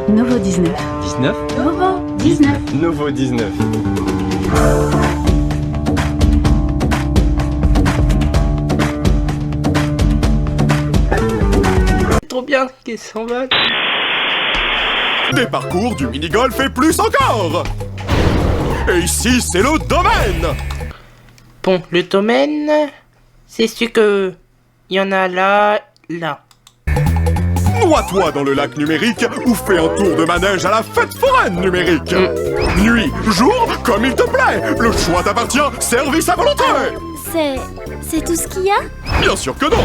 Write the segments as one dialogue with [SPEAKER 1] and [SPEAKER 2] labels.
[SPEAKER 1] Nouveau 19.
[SPEAKER 2] 19
[SPEAKER 1] Nouveau 19.
[SPEAKER 2] Nouveau 19.
[SPEAKER 3] Trop bien qu'ils s'envolent.
[SPEAKER 4] Des parcours, du mini-golf et plus encore. Et ici, c'est le domaine.
[SPEAKER 3] Bon, le domaine, c'est sûr que il y en a là.
[SPEAKER 4] Noie-toi dans le lac numérique ou fais un tour de manège à la fête foraine numérique. Nuit, jour, comme il te plaît. Le choix t'appartient, service à volonté.
[SPEAKER 5] C'est tout ce qu'il y a?
[SPEAKER 4] Bien sûr que non.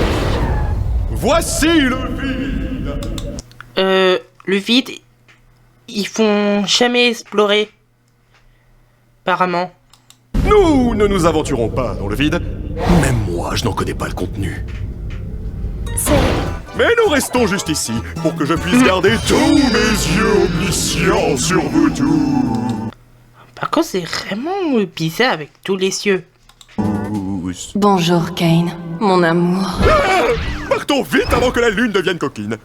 [SPEAKER 4] Voici le vide.
[SPEAKER 3] Le vide, ils font jamais explorer. Apparemment.
[SPEAKER 4] Nous ne nous aventurons pas dans le vide. Même moi, je n'en connais pas le contenu. Mais nous restons juste ici pour que je puisse garder tous mes yeux omniscients sur vous tous.
[SPEAKER 3] Par contre, c'est vraiment bizarre avec tous les cieux.
[SPEAKER 1] Bonjour, Kane, mon amour.
[SPEAKER 4] Partons vite avant que la lune devienne coquine.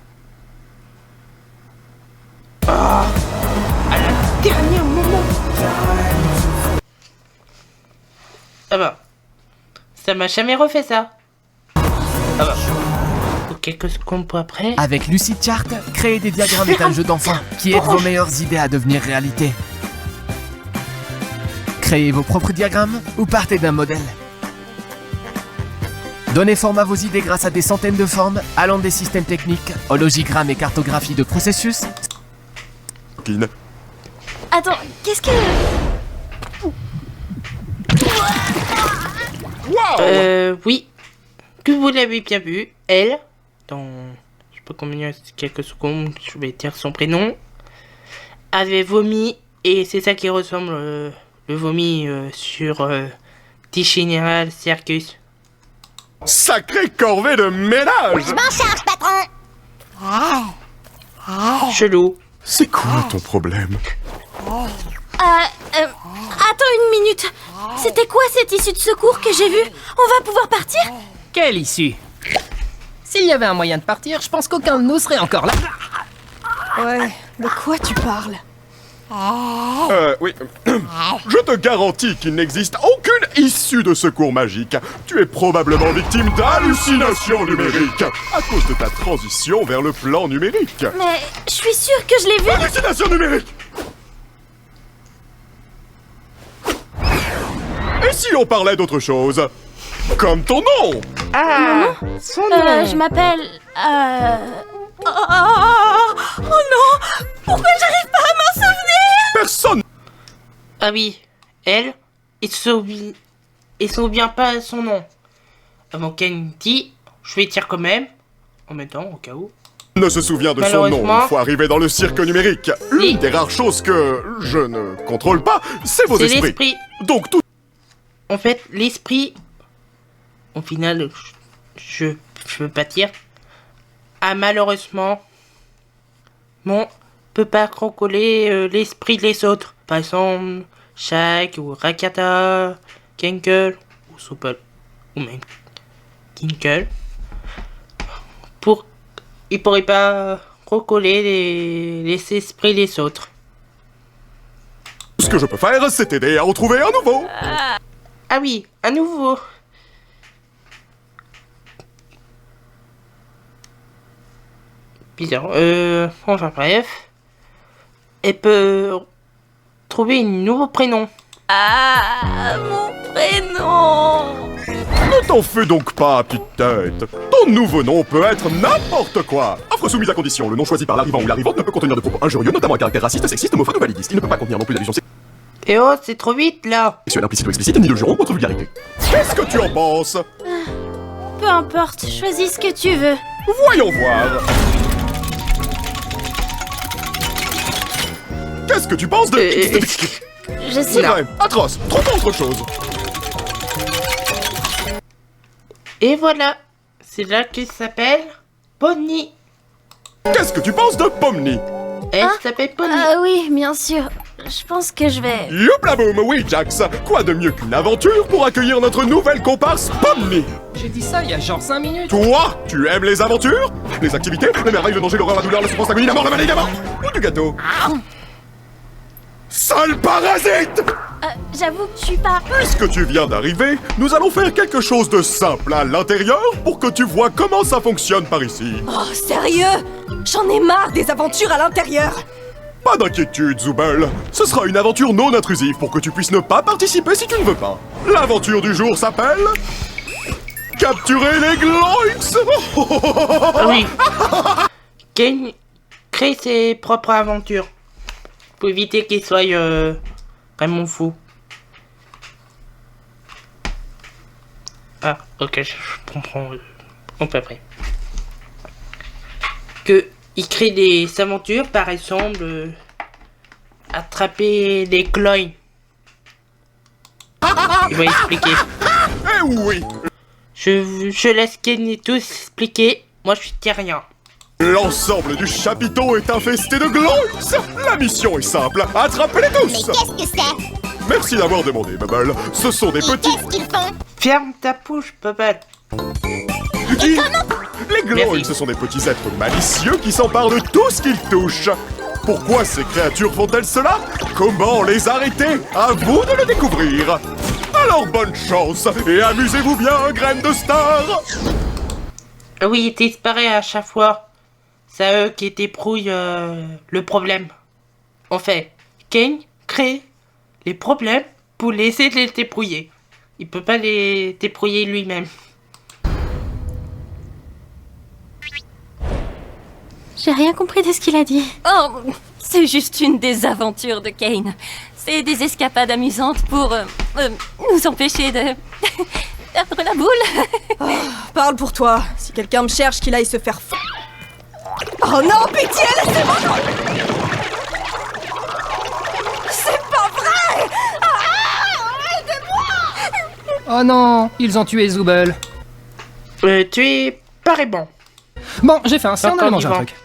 [SPEAKER 3] À la dernière moment. Ah bah. Ça m'a jamais refait ça. Ah bah. Quelques secondes après.
[SPEAKER 6] Avec Lucid Chart, créez des diagrammes est un jeu d'enfant qui aide vos meilleures idées à devenir réalité. Créez vos propres diagrammes ou partez d'un modèle. Donnez forme à vos idées grâce à des centaines de formes allant des systèmes techniques aux logigrammes et cartographie de processus.
[SPEAKER 4] Coquine.
[SPEAKER 5] Attends, qu'est-ce que...
[SPEAKER 4] Wow.
[SPEAKER 3] Oui. Que vous l'avez bien vu, elle, dans, je sais pas combien, quelques secondes, je vais dire son prénom, avait vomi, et c'est ça qui ressemble, le vomi sur T-Général Circus.
[SPEAKER 4] Sacré corvée de ménage.
[SPEAKER 5] Je m'en charge, patron!
[SPEAKER 3] Chelou.
[SPEAKER 4] C'est quoi ton problème?
[SPEAKER 5] Attends une minute. C'était quoi cette issue de secours que j'ai vue? On va pouvoir partir?
[SPEAKER 6] Quelle issue? S'il y avait un moyen de partir, je pense qu'aucun de nous serait encore là.
[SPEAKER 7] Ouais, de quoi tu parles?
[SPEAKER 4] Oui. Je te garantis qu'il n'existe aucune issue de secours magique. Tu es probablement victime d'hallucinations numériques à cause de ta transition vers le plan numérique.
[SPEAKER 5] Mais je suis sûre que je l'ai vue.
[SPEAKER 4] Hallucination numérique. Et si on parlait d'autre chose? Comme ton nom.
[SPEAKER 3] Ah, son nom.
[SPEAKER 5] Je m'appelle... Oh non! Pourquoi j'arrive pas à m'en souvenir?
[SPEAKER 4] Personne.
[SPEAKER 3] Ah oui, elle, il se souvient pas son nom. Avant qu'elle dit, je vais dire quand même, en même temps, au cas où.
[SPEAKER 4] Ne se souvient de son nom une fois arrivé dans le cirque numérique. L'une des rares choses que je ne contrôle pas, c'est vos esprits.
[SPEAKER 3] L'esprit.
[SPEAKER 4] Donc tout...
[SPEAKER 3] En fait, l'esprit, au final, je veux pas dire, malheureusement, peut pas recoller l'esprit des autres. Par exemple, Shaq ou Rakata, Kinkle ou Supple ou même Kinkle. Il pourrait pas recoller les esprits des autres.
[SPEAKER 4] Ce que je peux faire, c'est t'aider à en trouver un nouveau.
[SPEAKER 3] Ah oui, un nouveau. Bizarre. Enfin bref. Elle peut trouver un nouveau prénom.
[SPEAKER 5] Ah, mon prénom!
[SPEAKER 4] Ne t'en fais donc pas, petite tête. Ton nouveau nom peut être n'importe quoi. Offre soumise à condition. Le nom choisi par l'arrivant ou l'arrivante ne peut contenir de propos injurieux, notamment à caractère raciste, sexiste, homophobe ou validiste. Il ne peut pas contenir non plus d'allusions
[SPEAKER 3] Et oh, c'est trop vite là.
[SPEAKER 4] sexuelles implicites ou explicites, ni de juron ou autre vulgarité. Qu'est-ce que tu en penses?
[SPEAKER 5] Peu importe, choisis ce que tu veux.
[SPEAKER 4] Voyons voir. Qu'est-ce que tu penses de...
[SPEAKER 5] Je
[SPEAKER 4] C'est
[SPEAKER 5] sais...
[SPEAKER 4] vrai, atroce, trop autre chose.
[SPEAKER 3] Et voilà. C'est là qu'il s'appelle Bonnie.
[SPEAKER 4] Qu'est-ce que tu penses de Pomni?
[SPEAKER 3] Elle s'appelle Bonnie.
[SPEAKER 5] Ah oui, bien sûr. je pense que je vais...
[SPEAKER 4] Youpla boum, oui Jax. Quoi de mieux qu'une aventure pour accueillir notre nouvelle comparse Pomni?
[SPEAKER 6] J'ai dit ça il y a genre 5 minutes.
[SPEAKER 4] Toi, tu aimes les aventures? Les activités? Les merveilles, le danger, l'horreur, la douleur, la souffrance, l'agonie, la mort, le mal, les gamins? Ou du gâteau? Sale parasite!
[SPEAKER 5] J'avoue que je suis pas...
[SPEAKER 4] Puisque tu viens d'arriver, nous allons faire quelque chose de simple à l'intérieur pour que tu vois comment ça fonctionne par ici.
[SPEAKER 7] Oh, sérieux? J'en ai marre des aventures à l'intérieur.
[SPEAKER 4] Pas d'inquiétude, Zooble. Ce sera une aventure non intrusive pour que tu puisses ne pas participer si tu ne veux pas. L'aventure du jour s'appelle... Capturer les Gloinks.
[SPEAKER 3] Ah oui. Kane crée ses propres aventures. Pour éviter qu'il soit vraiment fou. Ah, ok, je comprends. On peut après. Que il crée des aventures, par exemple, attraper des cloyes. Il va expliquer.
[SPEAKER 4] Eh oui.
[SPEAKER 3] Je laisse Kenny tous expliquer. Moi, je suis terrien.
[SPEAKER 4] L'ensemble du chapiteau est infesté de Gloinks. La mission est simple, attrapez-les tous.
[SPEAKER 2] Mais qu'est-ce que c'est?
[SPEAKER 4] Merci d'avoir demandé, Bubble. Ce sont des petits...
[SPEAKER 2] Qu'est-ce qu'ils font?
[SPEAKER 3] Ferme ta bouche, Bubble.
[SPEAKER 4] Les Gloinks,
[SPEAKER 3] Merci.
[SPEAKER 4] ce sont des petits êtres malicieux qui s'emparent de tout ce qu'ils touchent. Pourquoi ces créatures font-elles cela? Comment les arrêter? À vous de le découvrir. Alors bonne chance et amusez-vous bien, graine de star.
[SPEAKER 3] Ah oui, il disparaît à chaque fois. C'est eux qui débrouillent le problème. En fait, Kane crée les problèmes pour laisser les débrouiller. Il peut pas les débrouiller lui-même.
[SPEAKER 5] J'ai rien compris de ce qu'il a dit. Oh, c'est juste une des aventures de Kane. C'est des escapades amusantes pour nous empêcher de perdre la boule.
[SPEAKER 7] Parle pour toi. Si quelqu'un me cherche, qu'il aille se faire Oh non, pitié, laissez-moi. C'est pas vrai.
[SPEAKER 8] Oh non, ils ont tué Zooble.
[SPEAKER 3] Tu es pas bon.
[SPEAKER 8] Bon, j'ai faim, si on allait
[SPEAKER 3] Encore
[SPEAKER 8] manger un
[SPEAKER 3] vivant.
[SPEAKER 8] truc.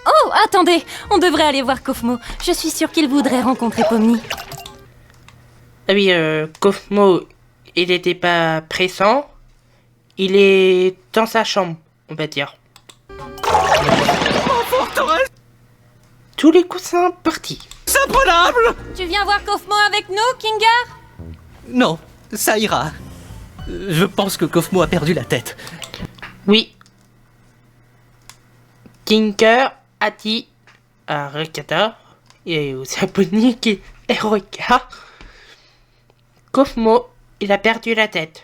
[SPEAKER 5] Oh, attendez, on devrait aller voir Kofmo. Je suis sûre qu'il voudrait rencontrer Pomni.
[SPEAKER 3] Ah oui, Kofmo, il était pas pressant. Il est dans sa chambre, on va dire. Tous les coussins partis.
[SPEAKER 5] Tu viens voir Kofmo avec nous, Kinga?
[SPEAKER 9] Non, ça ira. Je pense que Kofmo a perdu la tête.
[SPEAKER 3] Oui. Tinker a dit à Rekata et aux Japonais qui est Roka. Kofmo, il a perdu la tête.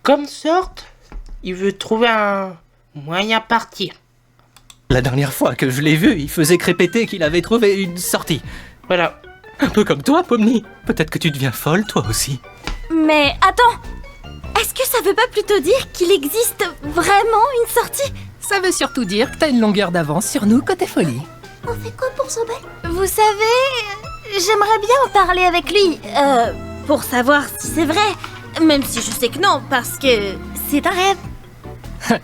[SPEAKER 3] Comme sorte, il veut trouver un moyen de partir.
[SPEAKER 9] La dernière fois que je l'ai vu, il faisait crépéter qu'il avait trouvé une sortie.
[SPEAKER 3] Voilà.
[SPEAKER 9] Un peu comme toi, Pomni. Peut-être que tu deviens folle, toi aussi.
[SPEAKER 5] Mais attends, est-ce que ça veut pas plutôt dire qu'il existe vraiment une sortie?
[SPEAKER 8] Ça veut surtout dire que t'as une longueur d'avance sur nous côté folie.
[SPEAKER 5] On fait quoi pour Zooble? Vous savez, j'aimerais bien en parler avec lui. Pour savoir si c'est vrai. Même si je sais que non, parce que c'est un rêve.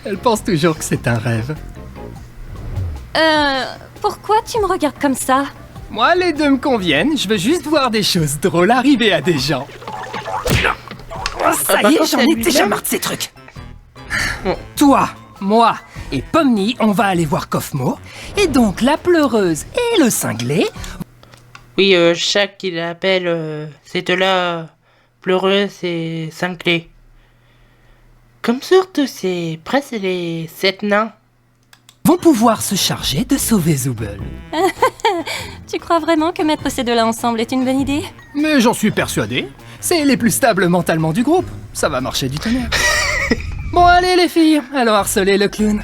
[SPEAKER 8] Elle pense toujours que c'est un rêve.
[SPEAKER 5] Pourquoi tu me regardes comme ça?
[SPEAKER 8] Moi, les deux me conviennent, je veux juste voir des choses drôles arriver à des gens. Ça y est, j'en ai déjà marre de ces trucs. Toi, moi et Pomni, on va aller voir Kofmo. Et donc, la pleureuse et le cinglé...
[SPEAKER 3] Oui, chaque qu'il appelle ces deux-là, pleureuse et cinglé. Comme sorte, c'est presque les 7 nains.
[SPEAKER 8] vont pouvoir se charger de sauver Zooble.
[SPEAKER 5] Tu crois vraiment que mettre ces deux-là ensemble est une bonne idée?
[SPEAKER 8] Mais j'en suis persuadé. C'est les plus stables mentalement du groupe. Ça va marcher du tonnerre. Bon, allez les filles, allons harceler le clown.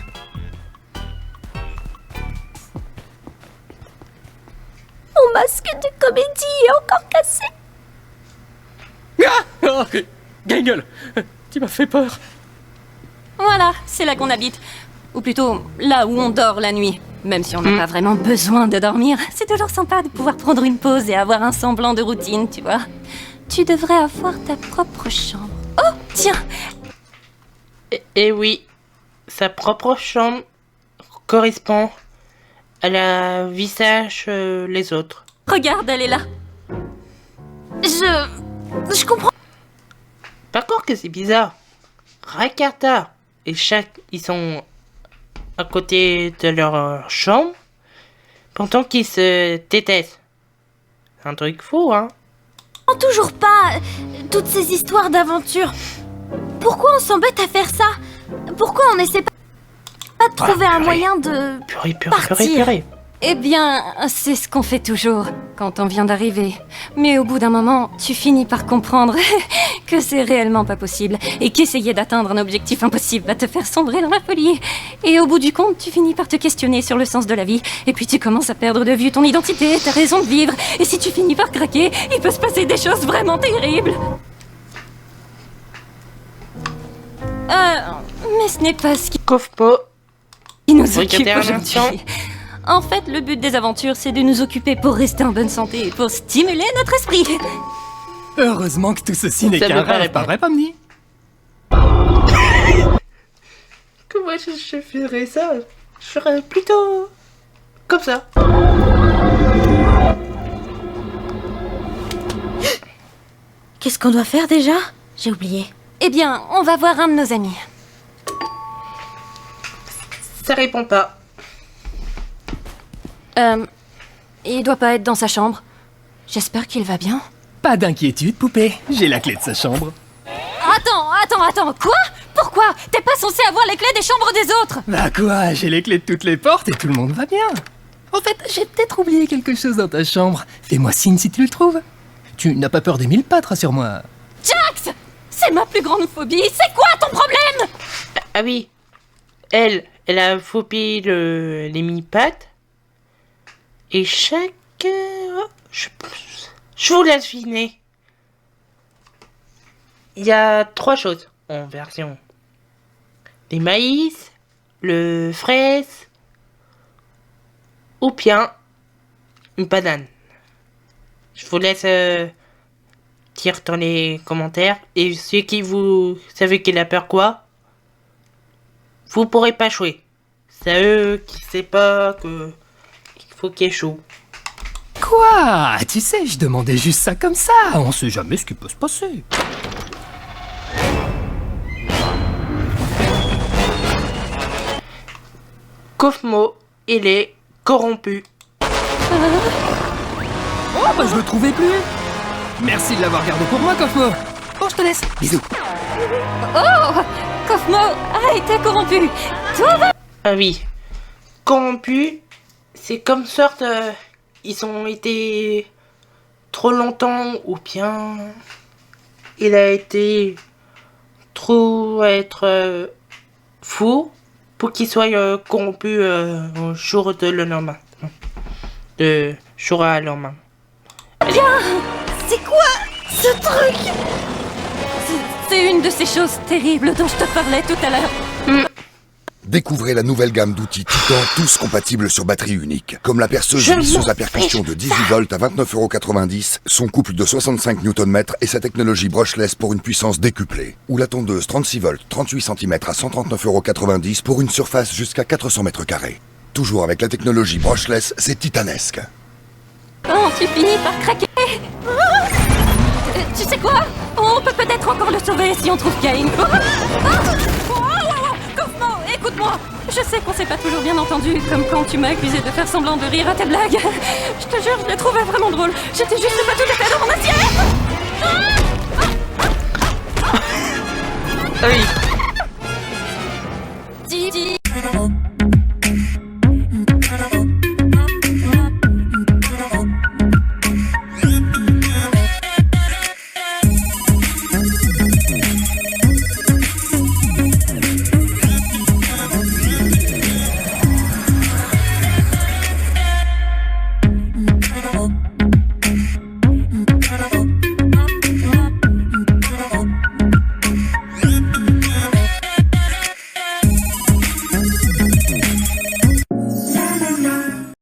[SPEAKER 5] Mon masque de comédie est encore cassé.
[SPEAKER 9] Ah oh, Gangle, tu m'as fait peur.
[SPEAKER 5] Voilà, c'est là qu'on habite. Ou plutôt, là où on dort la nuit. Même si on n'a pas vraiment besoin de dormir, c'est toujours sympa de pouvoir prendre une pause et avoir un semblant de routine, tu vois. Tu devrais avoir ta propre chambre. Oh, tiens!
[SPEAKER 3] Et oui, sa propre chambre correspond à la visage les autres.
[SPEAKER 5] Regarde, elle est là. Je comprends.
[SPEAKER 3] Par contre que c'est bizarre. Rakarta et Shaq, ils sont à côté de leur chambre pendant qu'ils se détestent. C'est un truc fou, hein.
[SPEAKER 2] Toujours pas toutes ces histoires d'aventure. Pourquoi on s'embête à faire ça? Pourquoi on essaie pas de trouver un moyen de partir?
[SPEAKER 5] Eh bien, c'est ce qu'on fait toujours quand on vient d'arriver. Mais au bout d'un moment, tu finis par comprendre que c'est réellement pas possible et qu'essayer d'atteindre un objectif impossible va te faire sombrer dans la folie. Et au bout du compte, tu finis par te questionner sur le sens de la vie. Et puis tu commences à perdre de vue ton identité, ta raison de vivre. Et si tu finis par craquer, il peut se passer des choses vraiment terribles. Mais ce n'est pas ce qui nous occupe aujourd'hui. En fait, le but des aventures, c'est de nous occuper pour rester en bonne santé et pour stimuler notre esprit.
[SPEAKER 8] Heureusement que tout ceci n'est
[SPEAKER 3] Ça
[SPEAKER 8] qu'un
[SPEAKER 3] veut pas
[SPEAKER 8] rêve, pas
[SPEAKER 3] répondre.
[SPEAKER 8] vrai, Pomni?
[SPEAKER 3] Comment je ferais ça? Je serais plutôt comme ça.
[SPEAKER 2] Qu'est-ce qu'on doit faire déjà? J'ai oublié.
[SPEAKER 5] Eh bien, on va voir un de nos amis.
[SPEAKER 3] Ça répond pas.
[SPEAKER 5] Il doit pas être dans sa chambre. J'espère qu'il va bien.
[SPEAKER 8] Pas d'inquiétude, poupée. J'ai la clé de sa chambre.
[SPEAKER 5] Attends, quoi? Pourquoi? T'es pas censé avoir les clés des chambres des autres?
[SPEAKER 8] Bah quoi, j'ai les clés de toutes les portes et tout le monde va bien. En fait, j'ai peut-être oublié quelque chose dans ta chambre. Fais-moi signe si tu le trouves. Tu n'as pas peur des 1000 pattes, rassure-moi.
[SPEAKER 5] Jax! C'est ma plus grande phobie. C'est quoi ton problème?
[SPEAKER 3] Ah oui. Elle a phobie les mini-pattes. Et chaque... Je vous laisse deviner. Il y a 3 choses en version. Les maïs, le fraise, ou bien une banane. Je vous laisse dire dans les commentaires. Et ceux qui vous savez qu'il a peur quoi, vous pourrez pas jouer. C'est eux qui savent pas que il faut qu'il y ait chaud.
[SPEAKER 8] Quoi? Tu sais, je demandais juste ça comme ça. On sait jamais ce qui peut se passer.
[SPEAKER 3] Kofmo, il est corrompu.
[SPEAKER 8] Oh, bah je le trouvais plus. Merci de l'avoir gardé pour moi, Kofmo. Bon, je te laisse. Bisous.
[SPEAKER 5] Oh! Kofmo a été corrompu. Tout va...
[SPEAKER 3] Ah oui. Corrompu, c'est comme sorte... ils ont été trop longtemps, ou bien... il a été trop être fou pour qu'il soit corrompu au jour de le lendemain. De jour à lendemain.
[SPEAKER 2] C'est quoi ce truc?
[SPEAKER 5] C'est une de ces choses terribles dont je te parlais tout à l'heure.
[SPEAKER 10] Découvrez la nouvelle gamme d'outils Titan, tous compatibles sur batterie unique. Comme la perceuse visseuse à percussion de 18 volts à 29,90 €, son couple de 65 Nm et sa technologie brushless pour une puissance décuplée. Ou la tondeuse 36 volts, 38 cm à 139,90 € pour une surface jusqu'à 400 m². Toujours avec la technologie brushless, c'est titanesque.
[SPEAKER 5] Quand tu finis par craquer... tu sais quoi? On peut peut-être encore le sauver si on trouve Cain. Kofmo, écoute-moi. Je sais qu'on s'est pas toujours bien entendu, comme quand tu m'as accusé de faire semblant de rire à tes blagues. Je te jure, je les trouvais vraiment drôles. J'étais juste pas tout à fait dans mon assiette.
[SPEAKER 3] Ah oui.
[SPEAKER 5] Dis.